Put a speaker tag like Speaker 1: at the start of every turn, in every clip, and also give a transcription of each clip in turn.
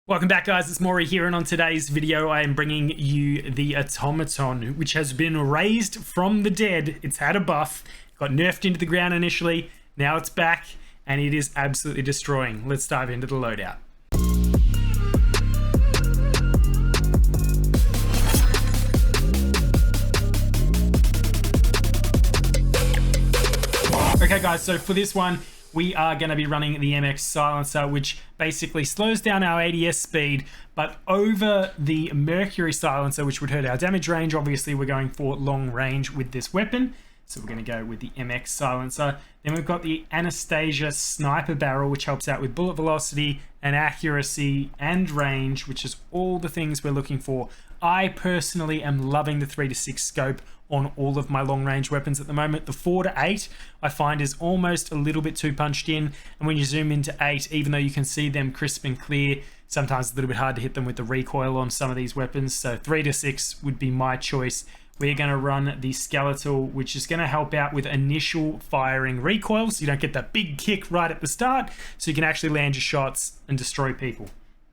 Speaker 1: Welcome back, guys. It's Maury here, and on today's video I am bringing you the Automaton, which has been raised from the dead. It's had a buff, got nerfed into the ground initially, now it's back, and it is absolutely destroying. Let's dive into the loadout. Okay guys, so for this one, we are going to be running the MX silencer, which basically slows down our ADS speed, but over the Mercury silencer, which would hurt our damage range. Obviously, we're going for long range with this weapon, so we're going to go with the MX silencer. Then we've got the Anastasia sniper barrel, which helps out with bullet velocity and accuracy and range, which is all the things we're looking for. I personally am loving the 3 to 6 scope on all of my long range weapons at the moment. The 4 to 8 I find is almost a little bit too punched in, and when you zoom into 8, even though you can see them crisp and clear, sometimes it's a little bit hard to hit them with the recoil on some of these weapons. So 3 to 6 would be my choice. We're going to run the skeletal, which is going to help out with initial firing recoil, so you don't get that big kick right at the start, so you can actually land your shots and destroy people,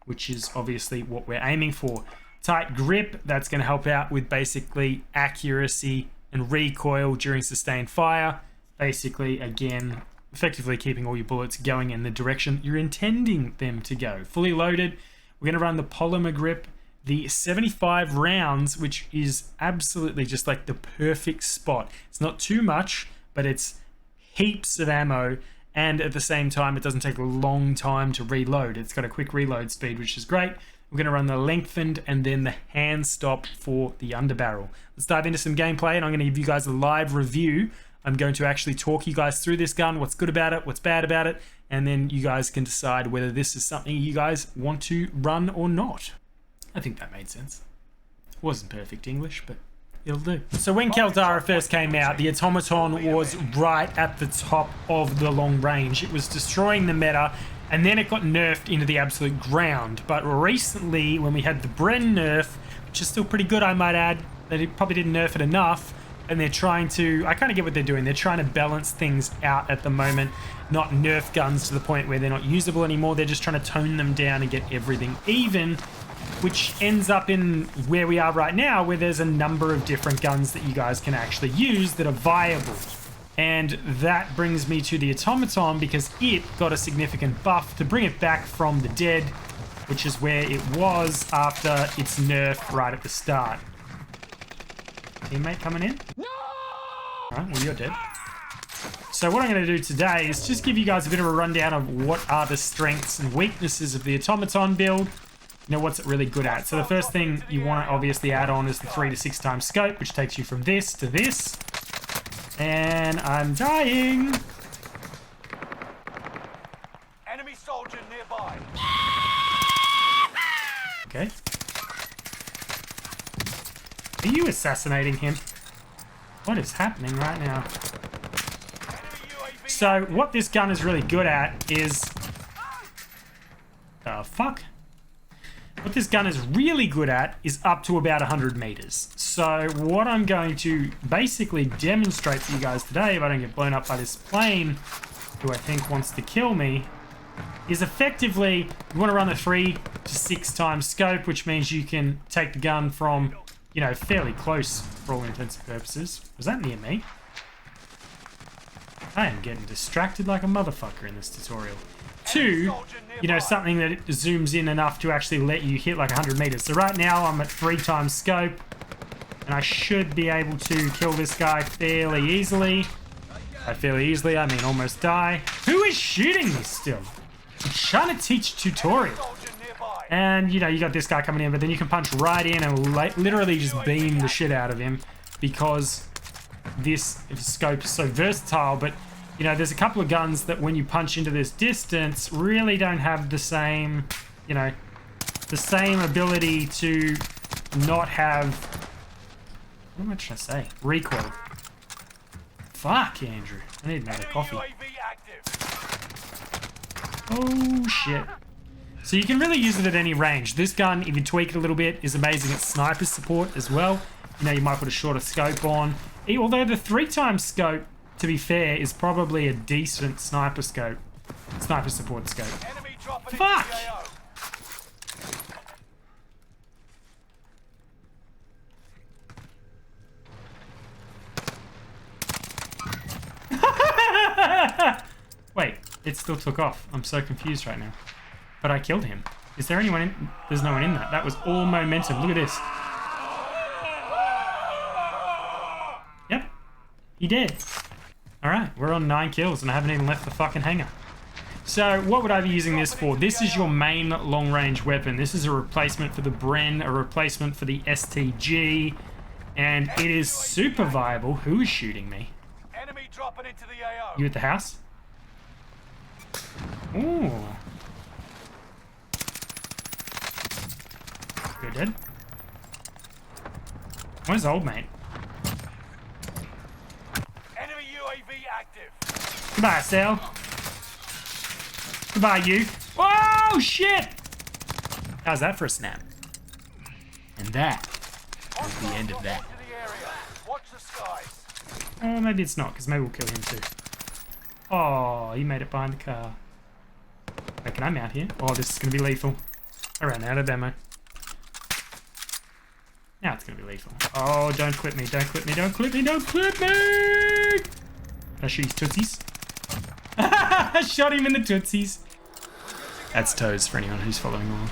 Speaker 1: which is obviously what we're aiming for. Tight grip, that's going to help out with basically accuracy and recoil during sustained fire. Basically, again, effectively keeping all your bullets going in the direction you're intending them to go. Fully loaded, we're going to run the polymer grip, the 75 rounds, which is absolutely just like the perfect spot. It's not too much, but it's heaps of ammo, and at the same time, it doesn't take a long time to reload. It's got a quick reload speed, which is great. We're going to run the lengthened and then the hand stop for the underbarrel. Let's dive into some gameplay, and I'm going to give you guys a live review. I'm going to actually talk you guys through this gun, what's good about it, what's bad about it, and then you guys can decide whether this is something you guys want to run or not. I think that made sense. It wasn't perfect English, but it'll do. So when Caldera first came out, the Automaton was right at the top of the long range. It was destroying the meta, and then it got nerfed into the absolute ground. But recently, when we had the Bren nerf, which is still pretty good, I might add, they probably didn't nerf it enough, and they're trying to, I kind of get what they're doing, they're trying to balance things out at the moment, not nerf guns to the point where they're not usable anymore. They're just trying to tone them down and get everything even, which ends up in where we are right now, where there's a number of different guns that you guys can actually use that are viable. And that brings me to the Automaton, because it got a significant buff to bring it back from the dead, which is where it was after its nerf right at the start. Teammate coming in? No! Alright, well, you're dead. So what I'm going to do today is just give you guys a bit of a rundown of what are the strengths and weaknesses of the Automaton build. You know, what's it really good at. So the first thing you want to obviously add on is the 3 to 6 times scope, which takes you from this to this. And I'm dying.
Speaker 2: Enemy soldier nearby.
Speaker 1: Okay. Are you assassinating him? What is happening right now? So what this gun is really good at is... fuck? What this gun is really good at is up to about 100 meters. So what I'm going to basically demonstrate for you guys today, if I don't get blown up by this plane, who I think wants to kill me, is effectively, you want to run the 3 to 6 times scope, which means you can take the gun from, you know, fairly close for all intents and purposes. Was that near me? I am getting distracted like a motherfucker in this tutorial. 2, you know, something that zooms in enough to actually let you hit like 100 meters. So right now I'm at 3 times scope, and I should be able to kill this guy fairly easily. By fairly easily, I mean almost die. Who is shooting me still? I'm trying to teach a tutorial. And, you know, you got this guy coming in, but then you can punch right in and literally just beam the shit out of him, because this scope is so versatile. But you know, there's a couple of guns that when you punch into this distance really don't have the same, you know, the same ability to not have, what am I trying to say? Recoil. Fuck, Andrew. I need another coffee. Oh, shit. So you can really use it at any range. This gun, if you tweak it a little bit, is amazing at sniper support as well. You know, you might put a shorter scope on. Although the 3 times scope, to be fair, is probably a decent sniper scope. Sniper support scope. Fuck! it still took off. I'm so confused right now. But I killed him. Is there anyone in? There's no one in that. That was all momentum. Look at this. Yep. He did. Alright, we're on 9 kills and I haven't even left the fucking hangar. So what would I be using this for? This is your main long-range weapon. This is a replacement for the Bren, a replacement for the STG, and it is super viable. Who is shooting me?
Speaker 2: Enemy dropping into the AO.
Speaker 1: You at the house? Ooh. You're dead. Where's old mate?
Speaker 2: Enemy UAV active.
Speaker 1: Goodbye, Sal. Goodbye, you. Oh, shit! How's that for a snap? And that is the end of that.
Speaker 2: Watch the skies.
Speaker 1: Oh, maybe it's not, because maybe we'll kill him too. Oh, he made it behind the car. Wait, can I mount here? Oh, this is going to be lethal. I ran out of ammo. Now it's going to be lethal. Oh, don't clip me, don't clip me, don't clip me, don't clip me! Can I shoot his tootsies? I shot him in the tootsies. That's toes for anyone who's following along.